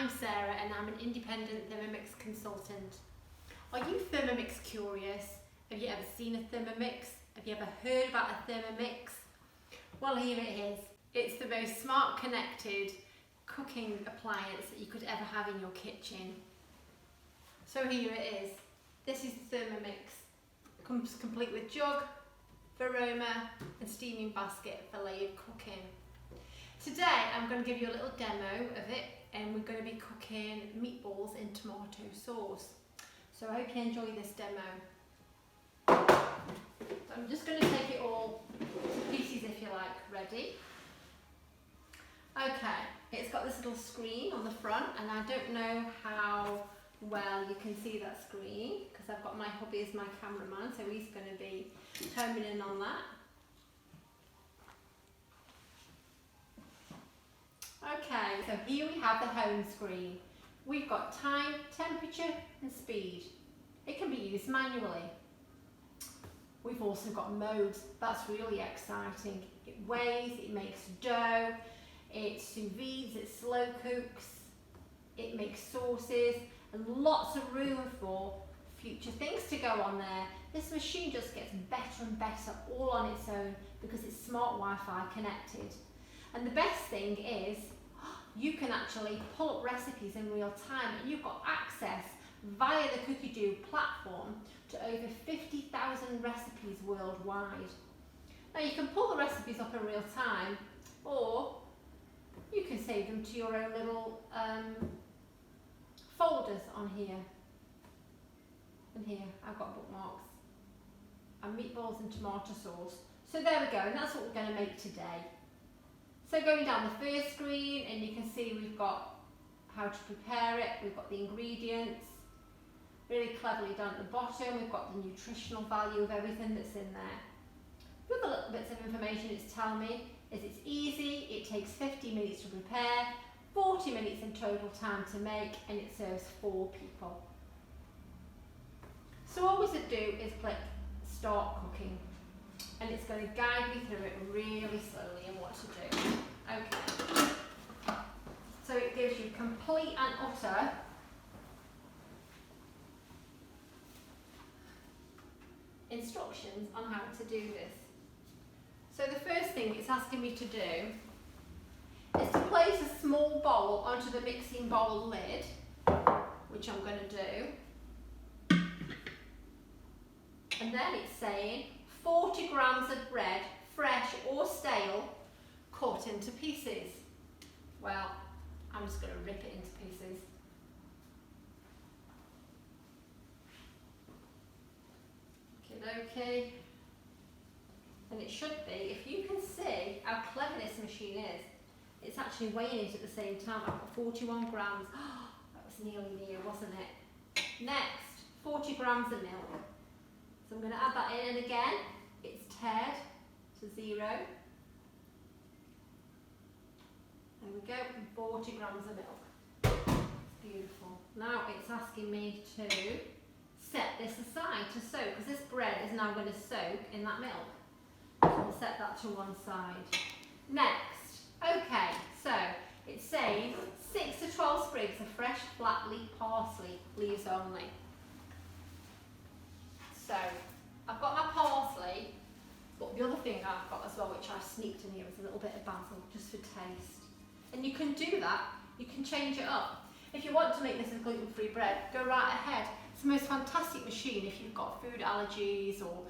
I'm Sarah and I'm an independent Thermomix consultant. Are you Thermomix curious? Have you ever seen a Thermomix? Have you ever heard about a Thermomix? Well, here it is. It's the most smart connected cooking appliance that you could ever have in your kitchen. So here it is. This is the Thermomix. It comes complete with jug, aroma and steaming basket for layered cooking. Today I'm going to give you a little demo of it and we're going to be cooking meatballs in tomato sauce. So I hope you enjoy this demo. So I'm just going to take it all to pieces if you like. Ready? Okay, it's got this little screen on the front and I don't know how well you can see that screen because I've got my hubby as my cameraman, so he's going to be homing in on that. Okay, so here we have the home screen. We've got time, temperature and speed. It can be used manually. We've also got modes. That's really exciting. It weighs, it makes dough, it sous vides, it slow cooks, it makes sauces and lots of room for future things to go on there. This machine just gets better and better all on its own because it's smart Wi-Fi connected. And the best thing is you can actually pull up recipes in real time and you've got access via the Cookie-Doo platform to over 50,000 recipes worldwide. Now you can pull the recipes up in real time or you can save them to your own little folders on here. And here I've got bookmarks and meatballs and tomato sauce. So there we go, and that's what we're going to make today. So going down the first screen and you can see we've got how to prepare it, we've got the ingredients, really cleverly done at the bottom, we've got the nutritional value of everything that's in there. The other little bits of information it's telling me is it's easy, it takes 50 minutes to prepare, 40 minutes in total time to make, and it serves 4 people. So all we should do is click start cooking. And it's going to guide me through it really slowly and what to do. Okay. So it gives you complete and utter instructions on how to do this. So the first thing it's asking me to do is to place a small bowl onto the mixing bowl lid, which I'm going to do. And then it's saying 40 grams of bread, fresh or stale, cut into pieces. Well, I'm just going to rip it into pieces. Okay. And it should be, if you can see how clever this machine is, it's actually weighing it at the same time. I've got 41 grams. Oh, that was nearly near, wasn't it? Next, 40 grams of milk. So I'm going to add that in, and again, it's tared to 0. There we go, 40 grams of milk. It's beautiful. Now it's asking me to set this aside to soak, because this bread is now going to soak in that milk. So we'll set that to one side. Next, okay, so it's saying 6 to 12 sprigs of fresh flat leaf parsley, leaves only. So I've got my parsley, but the other thing I've got as well, which I sneaked in here, is a little bit of basil, just for taste. And you can do that, you can change it up. If you want to make this as gluten-free bread, go right ahead. It's the most fantastic machine if you've got food allergies or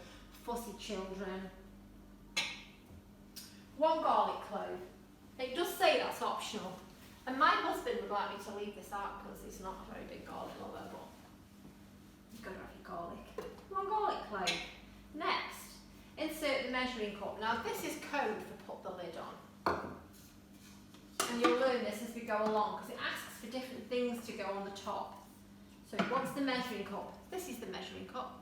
fussy children. 1 garlic clove. It does say that's optional. And my husband would like me to leave this out because he's not a very big garlic lover, but you've got to have your garlic. 1 garlic clove. Next, insert the measuring cup. Now this is code for put the lid on. And you'll learn this as we go along because it asks for different things to go on the top. So it wants the measuring cup. This is the measuring cup.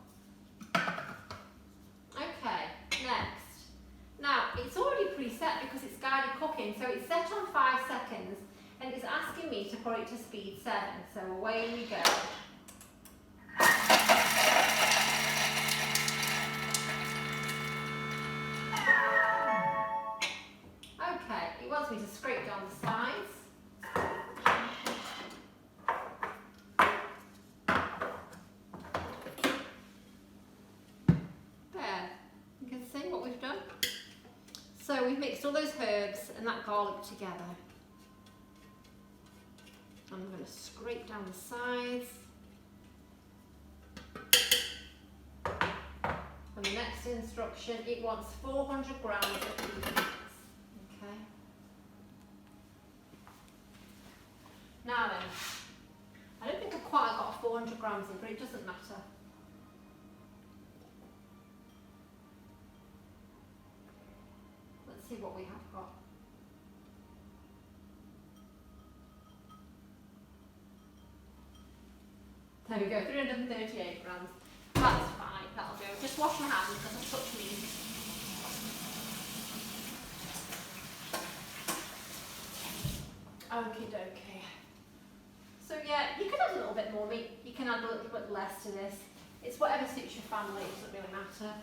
Okay, next. Now it's already preset because it's guided cooking, so it's set on 5 seconds and it's asking me to put it to speed 7. So away we go. Okay, it wants me to scrape down the sides. So we've mixed all those herbs and that garlic together. I'm going to scrape down the sides. And the next instruction, it wants 400 grams of beef. Okay. Now then, I don't think I've quite got 400 grams in, but it doesn't matter. Let's see what we have got. There we go, 338 grams. That's fine, that'll do. Just wash my hands because I've touched meat. Okie dokie. So yeah, you can add a little bit more meat, you can add a little bit less to this. It's whatever suits your family, it doesn't really matter.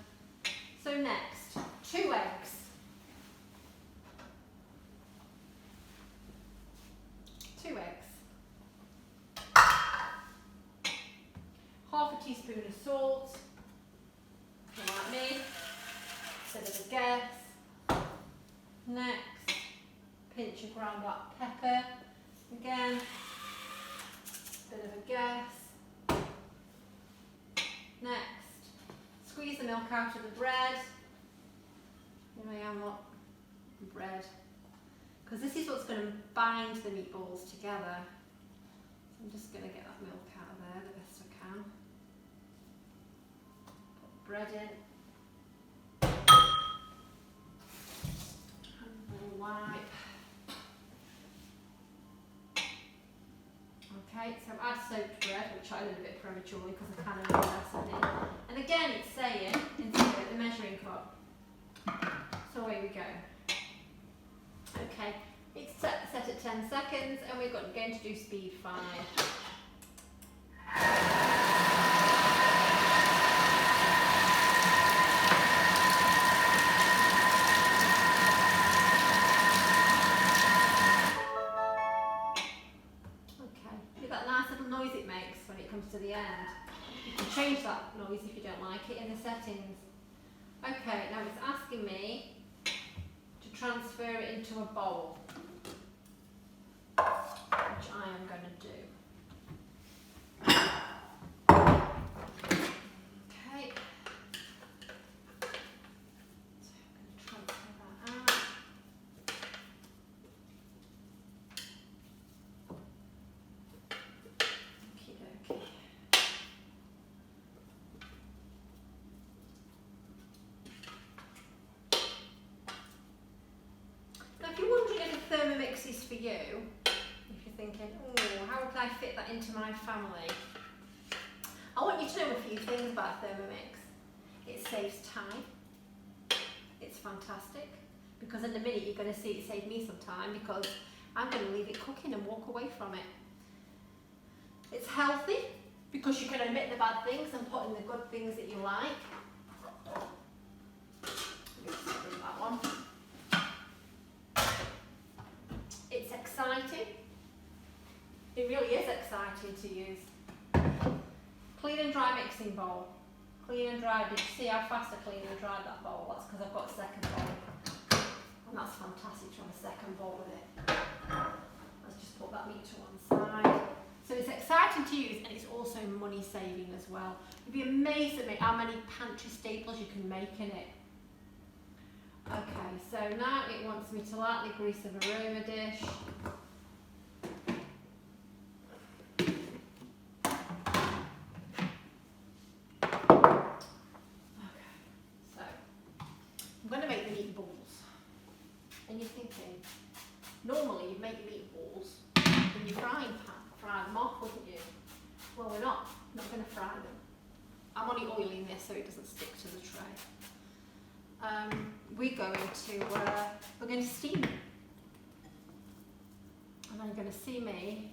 So next, 2 eggs. 2 eggs. Half a teaspoon of salt, like me, bit of a guess. Next, pinch of ground black pepper, again, bit of a guess. Next, squeeze the milk out of the bread. Here I am, look, bread. Because this is what's going to bind the meatballs together. So I'm just going to get that milk out of there the best I can. Put bread in. And wipe. Okay, so add soaked bread, which I did a bit prematurely because I kind of know that's on it. And again, it's saying, insert the measuring cup. So away we go. Okay, it's set at 10 seconds and we're going to do speed 5. Okay, hear that nice little noise it makes when it comes to the end. You can change that noise if you don't like it in the settings. Okay, now it's asking me transfer it into a bowl, which I am going to do. Okay, so I'm going to transfer that out. Okie dokie. If you're wondering if a Thermomix is for you, if you're thinking, oh, how would I fit that into my family? I want you to know a few things about Thermomix. It saves time. It's fantastic. Because in a minute you're going to see it save me some time because I'm going to leave it cooking and walk away from it. It's healthy because you can omit the bad things and put in the good things that you like. That one. It's exciting. It really is exciting to use. Clean and dry mixing bowl. Clean and dry. Did you see how fast I clean and dried that bowl? That's because I've got a second bowl. And that's fantastic to have a second bowl with it. Let's just put that meat to one side. So it's exciting to use and it's also money saving as well. You'd be amazed at me how many pantry staples you can make in it. Okay, so now it wants me to lightly grease an aroma dish. Okay, so I'm going to make the meatballs. And you're thinking, normally you'd make your meatballs in your frying pan, fry them off, wouldn't you? Well, we're not going to fry them. I'm only oiling this so it doesn't stick to the tray. We're going to steam it. And I'm going to see me,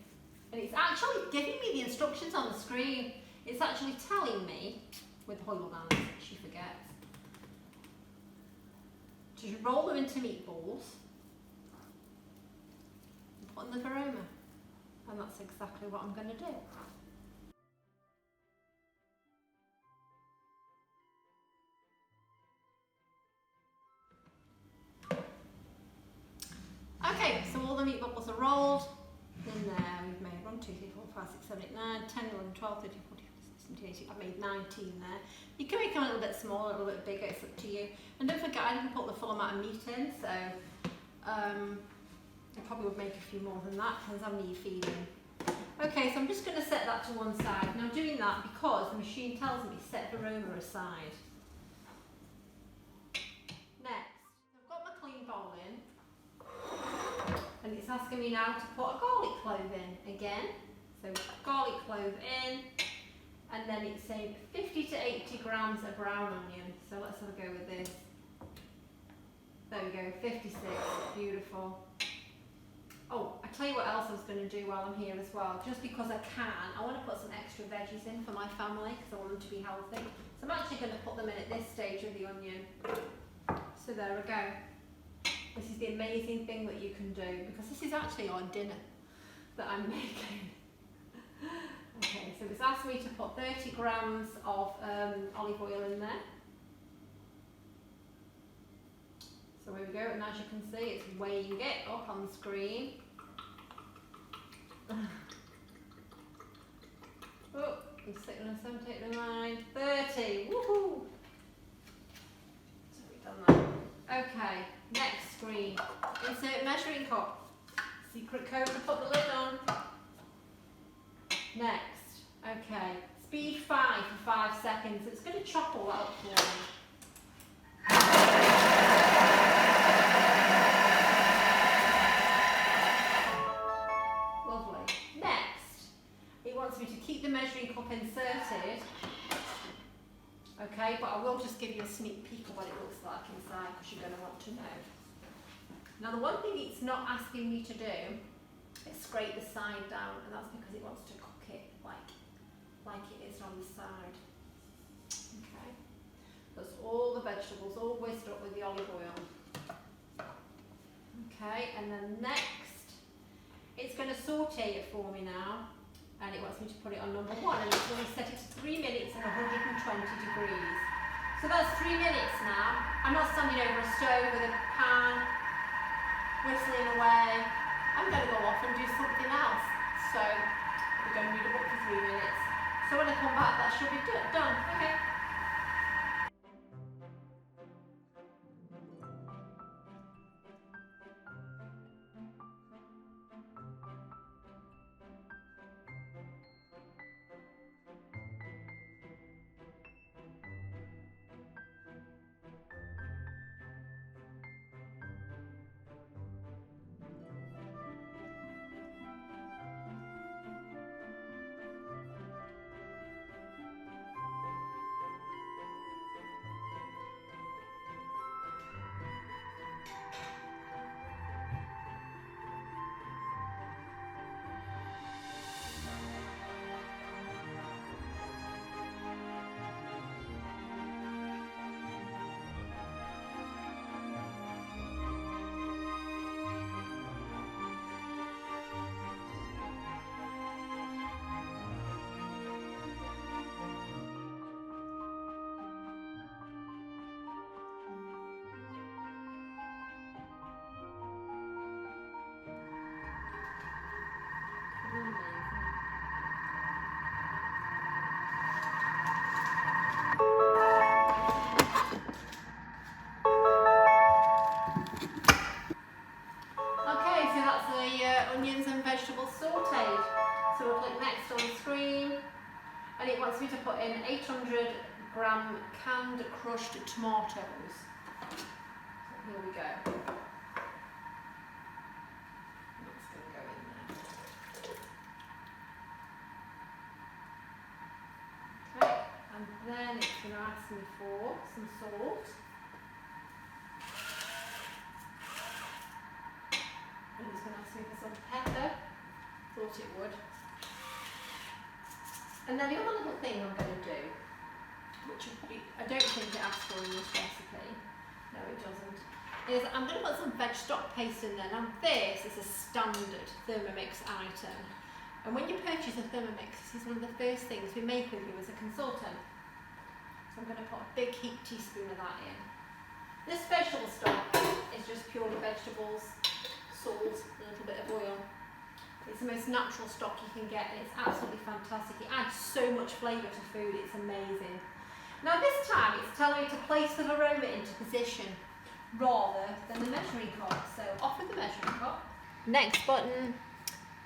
and it's actually giving me the instructions on the screen. It's actually telling me, with oil lines, she forgets, to roll them into meatballs and put in the aroma. And that's exactly what I'm going to do. the meat bubbles are rolled, in there we've made 1, 2, 3, 4, 5, 6, 7, 8, 9, 10, 11, 12, 13, 14, 15, 16, 17, 18. I've made 19 there. You can make them a little bit smaller, a little bit bigger, it's up to you. And don't forget, I didn't put the full amount of meat in, so I probably would make a few more than that, depends how many you're feeding. Okay, so I'm just going to set that to one side. Now I'm doing that because the machine tells me set the aroma aside. Next, I've got my clean bowl in, and it's asking me now to put a garlic clove in again. So garlic clove in, and then it's saying 50 to 80 grams of brown onion. So let's have a go with this. There we go, 56, beautiful. Oh, I tell you what else I was going to do while I'm here as well. Just because I can, I want to put some extra veggies in for my family because I want them to be healthy. So I'm actually going to put them in at this stage of the onion. So there we go. This is the amazing thing that you can do because this is actually our dinner that I'm making. Okay, so it's asked me to put 30 grams of olive oil in there. So here we go, and as you can see, it's weighing it up on the screen. Oh, it's 6, 7, 8, 9, 30. Woohoo! So we've done that. Okay, next screen. Insert measuring cup. Secret code to put the lid on. Next. Okay, speed 5 for 5 seconds. It's going to chop all that up for me. Me to keep the measuring cup inserted, okay, but I will just give you a sneak peek of what it looks like inside because you're going to want to know. Now the one thing it's not asking me to do is scrape the side down, and that's because it wants to cook it like it is on the side. Okay, that's all the vegetables all whisked up with the olive oil. Okay, and then next it's going to saute it for me now. And it wants me to put it on number 1, and it's going to set it to 3 minutes and 120 degrees. So that's 3 minutes now. I'm not standing over a stove with a pan, whistling away. I'm going to go off and do something else. So we're going to read a book for 3 minutes. So when I come back, that should be done. Okay. Onions and vegetables sauteed. So we'll click next on the screen, and it wants me to put in 800 gram canned crushed tomatoes. So here we go. That's going to go in there. Okay, and then it's going to ask me for some salt. And it's going to ask me for some pepper. Thought it would. And then the other little thing I'm going to do, which I don't think it asks for in this recipe, no it doesn't, is I'm going to put some veg stock paste in there. Now this is a standard Thermomix item, and when you purchase a Thermomix, this is one of the first things we make with you as a consultant. So I'm going to put a big heaped teaspoon of that in. This vegetable stock is just purely vegetables, salt and a little bit of oil. It's the most natural stock you can get and it's absolutely fantastic. It adds so much flavour to food, it's amazing. Now this time it's telling me to place the aroma into position rather than the measuring cup. So off with the measuring cup. Next button,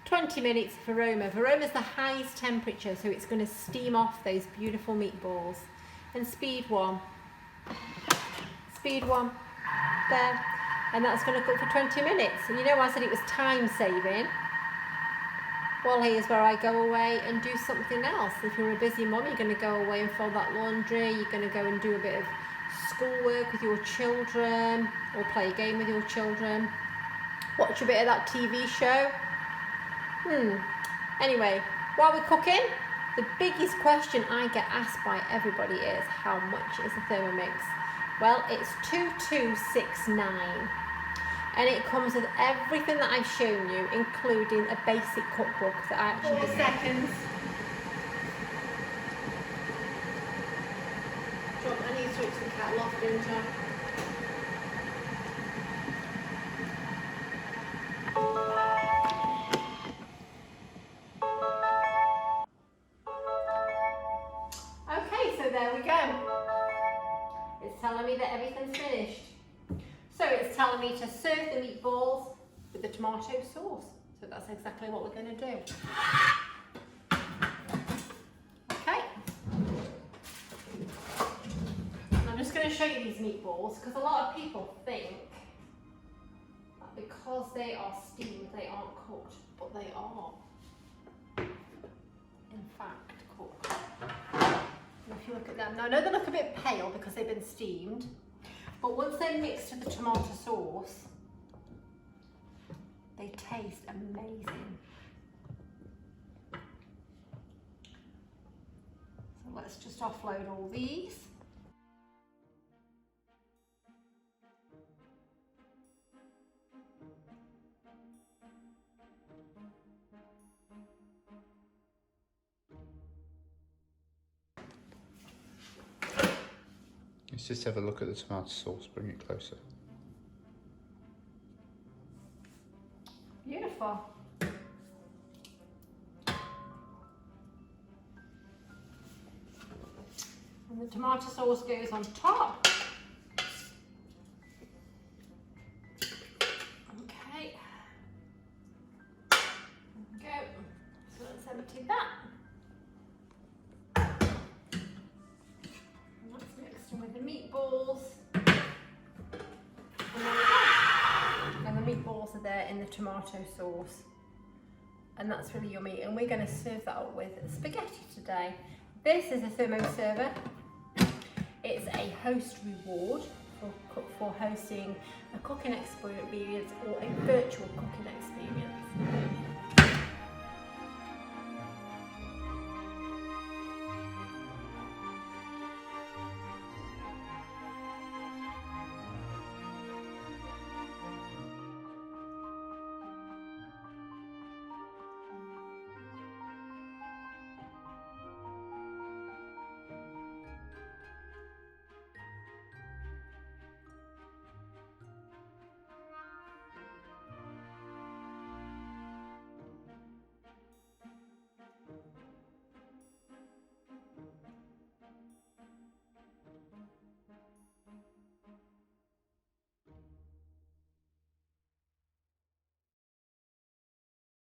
20 minutes of aroma. Aroma is the highest temperature, so it's going to steam off those beautiful meatballs. And speed 1. Speed 1. There. And that's going to cook for 20 minutes. And you know I said it was time saving. Well, here's where I go away and do something else. If you're a busy mum, you're going to go away and fold that laundry. You're going to go and do a bit of schoolwork with your children or play a game with your children. Watch a bit of that TV show. Anyway, while we're cooking, the biggest question I get asked by everybody is, how much is the Thermomix? Well, it's 2269. And it comes with everything that I've shown you, including a basic cookbook that I actually... 4 seconds. I need to switch the kettle off, don't I? Okay, so there we go. It's telling me that everything's finished. So it's telling me to serve the meatballs with the tomato sauce. So that's exactly what we're going to do. Okay. I'm just going to show you these meatballs because a lot of people think that because they are steamed, they aren't cooked, but they are, in fact, cooked. And if you look at them, now I know they look a bit pale because they've been steamed. But once they're mixed with the tomato sauce, they taste amazing. So let's just offload all these. Let's just have a look at the tomato sauce, bring it closer. Beautiful. And the tomato sauce goes on top. Okay. There we go. So let's empty that. With the meatballs, and the meatballs are there in the tomato sauce, and that's really yummy. And we're going to serve that up with spaghetti today. This is a thermo server. It's a host reward for hosting a cooking experience or a virtual cooking experience.